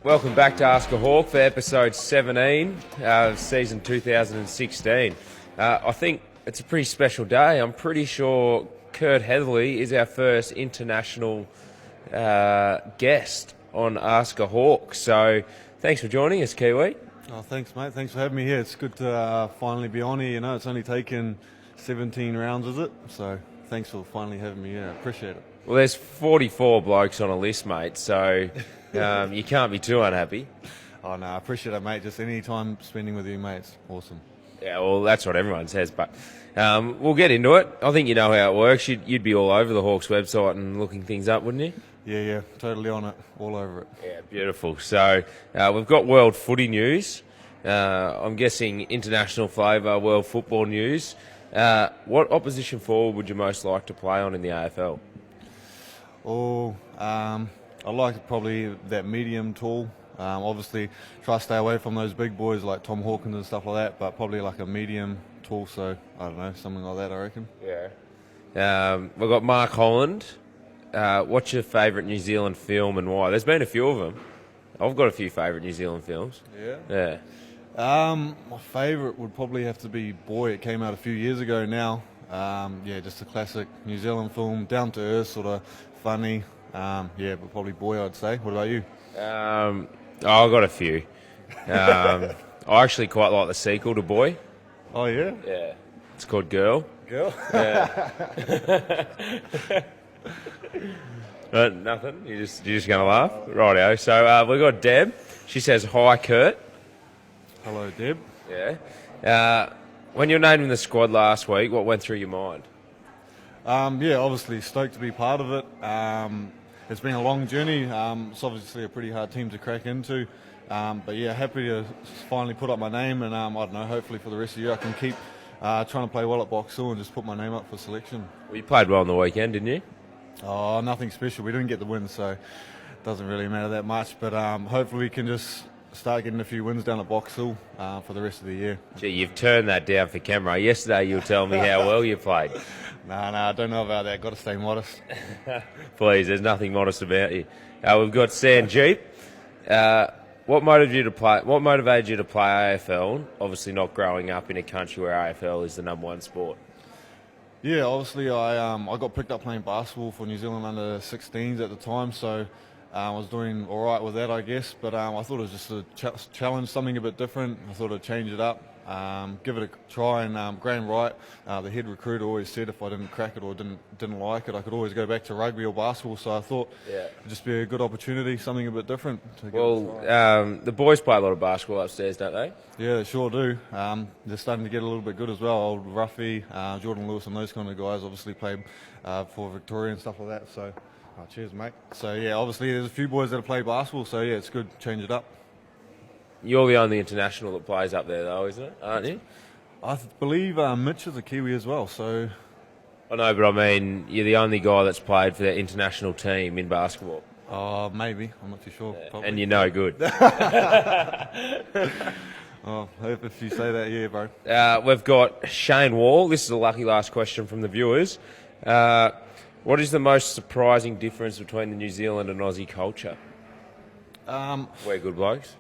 Welcome back to Ask a Hawk for episode 17 of season 2016. I think it's a pretty special day. I'm pretty sure Kurt Heatherley is our first international guest on Ask a Hawk. So thanks for joining us, Kiwi. Oh, thanks, mate. Thanks for having me here. It's good to finally be on here. You know, it's only taken 17 rounds, is it? So thanks for finally having me here. I appreciate it. Well, there's 44 blokes on a list, mate, so you can't be too unhappy. Oh, no, I appreciate it, mate. Just any time spending with you, mate, it's awesome. Yeah, well, that's what everyone says, but we'll get into it. I think you know how it works. You'd be all over the Hawks website and looking things up, wouldn't you? Yeah, totally on it, all over it. Yeah, beautiful. So we've got world footy news. I'm guessing international flavour, world football news. What opposition forward would you most like to play on in the AFL? Oh, I like probably that medium tall. Obviously, try to stay away from those big boys like Tom Hawkins and stuff like that, but probably like a medium tall, so I don't know, something like that, I reckon. Yeah. We've got Mark Holland. What's your favourite New Zealand film and why? There's been a few of them. I've got a few favourite New Zealand films. Yeah? Yeah. My favourite would probably have to be Boy. It came out a few years ago now. Just a classic New Zealand film, down to earth, sort of funny. But probably Boy, I'd say. What about you? I've got a few. I actually quite like the sequel to Boy. Oh, yeah? Yeah. It's called Girl. Girl? Yeah. Nothing. You're just going to laugh? Rightio. So we've got Deb. She says, hi, Kurt. Hello, Deb. Yeah. When you were named in the squad last week, what went through your mind? Obviously stoked to be part of it. It's been a long journey. It's obviously a pretty hard team to crack into. Happy to finally put up my name, and I don't know, hopefully for the rest of the year I can keep trying to play well at Box Hill and just put my name up for selection. Well, you played well on the weekend, didn't you? Oh, nothing special. We didn't get the win, so it doesn't really matter that much. But hopefully we can just start getting a few wins down at Box Hill for the rest of the year. Gee, you've turned that down for camera. Yesterday you were telling me how well you played. No, I don't know about that. Got to stay modest. Please, there's nothing modest about you. We've got Sanjeep. What motivated you to play AFL? Obviously not growing up in a country where AFL is the number one sport. Yeah, obviously I got picked up playing basketball for New Zealand under 16s at the time, so I was doing all right with that, I guess. But I thought it was just a challenge, something a bit different. I thought I'd change it up, give it a try. And Graham Wright, the head recruiter, always said if I didn't crack it or didn't like it, I could always go back to rugby or basketball. So I thought it'd just be a good opportunity, something a bit different. The boys play a lot of basketball upstairs, don't they? Yeah, they sure do. They're starting to get a little bit good as well. Old Ruffy, Jordan Lewis and those kind of guys obviously played for Victoria and stuff like that. So, cheers, mate. So, yeah, obviously there's a few boys that play basketball. So, yeah, it's good to change it up. You're the only international that plays up there, though, isn't it? Aren't you? I believe Mitch is a Kiwi as well. So, I know, but I mean, you're the only guy that's played for the international team in basketball. Maybe. I'm not too sure. Yeah. And you're no good. Oh, if you say that, yeah, bro. We've got Shane Wall. This is a lucky last question from the viewers. What is the most surprising difference between the New Zealand and Aussie culture? We're good blokes.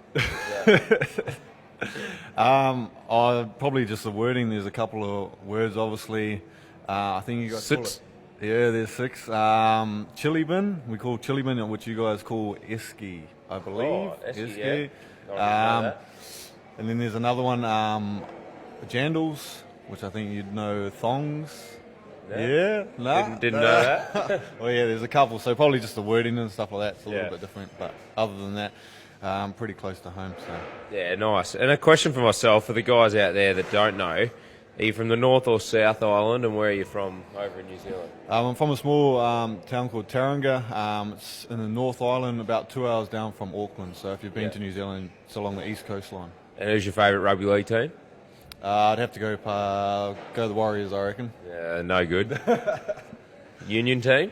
Probably just the wording. There's a couple of words, obviously. I think you got 6. Yeah, there's 6. Chili bin. We call chili bin, which you guys call esky, I believe. Oh, esky, yeah. And then there's another one, jandals, which I think you'd know, thongs. Yeah? Nah? Didn't know that. Well, yeah, there's a couple, so probably just the wording and stuff like that. It's a little bit different, but other than that, pretty close to home. So. Yeah, nice. And a question for myself, for the guys out there that don't know, are you from the North or South Island, and where are you from over in New Zealand? I'm from a small town called Tauranga. It's in the North Island, about 2 hours down from Auckland. So if you've been to New Zealand, it's along the east coastline. And who's your favourite rugby league team? I'd have to go the Warriors, I reckon. Yeah, no good. Union team?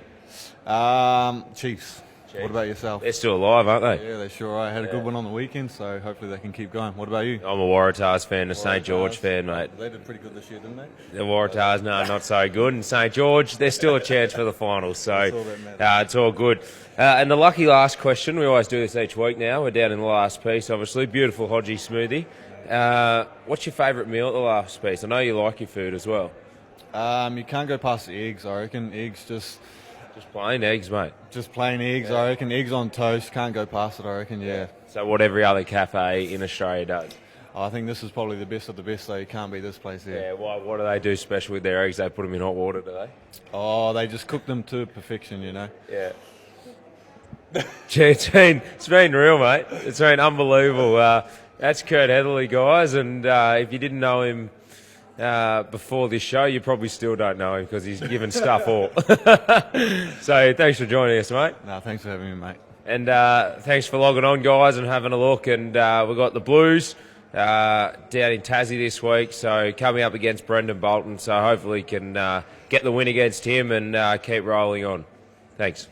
Chiefs. What about yourself? They're still alive, aren't they? Yeah, they sure are. Had a good one on the weekend, so hopefully they can keep going. What about you? I'm a Waratahs fan, a St George fan, mate. They did pretty good this year, didn't they? The Waratahs, no, not so good. And St George, there's still a chance for the finals, so it's all good. And the lucky last question, we always do this each week now. We're down in the last piece, obviously. Beautiful Hodgie smoothie. What's your favourite meal at the last piece? I know you like your food as well. You can't go past the eggs, I reckon. Eggs just plain eggs, mate. Just plain eggs, I reckon. Eggs on toast, can't go past it, I reckon, yeah. So what every other cafe in Australia does. I think this is probably the best of the best, though. You can't beat this place here. Yeah, what do they do special with their eggs? They put them in hot water, do they? Oh, they just cook them to perfection, you know. Yeah. It's been real, mate. It's been unbelievable. That's Kurt Heatherley, guys, and if you didn't know him before this show, you probably still don't know him because he's given stuff all. So thanks for joining us, mate. No, thanks for having me, mate. And thanks for logging on, guys, and having a look. And we've got the Blues down in Tassie this week, so coming up against Brendan Bolton, so hopefully can get the win against him and keep rolling on. Thanks.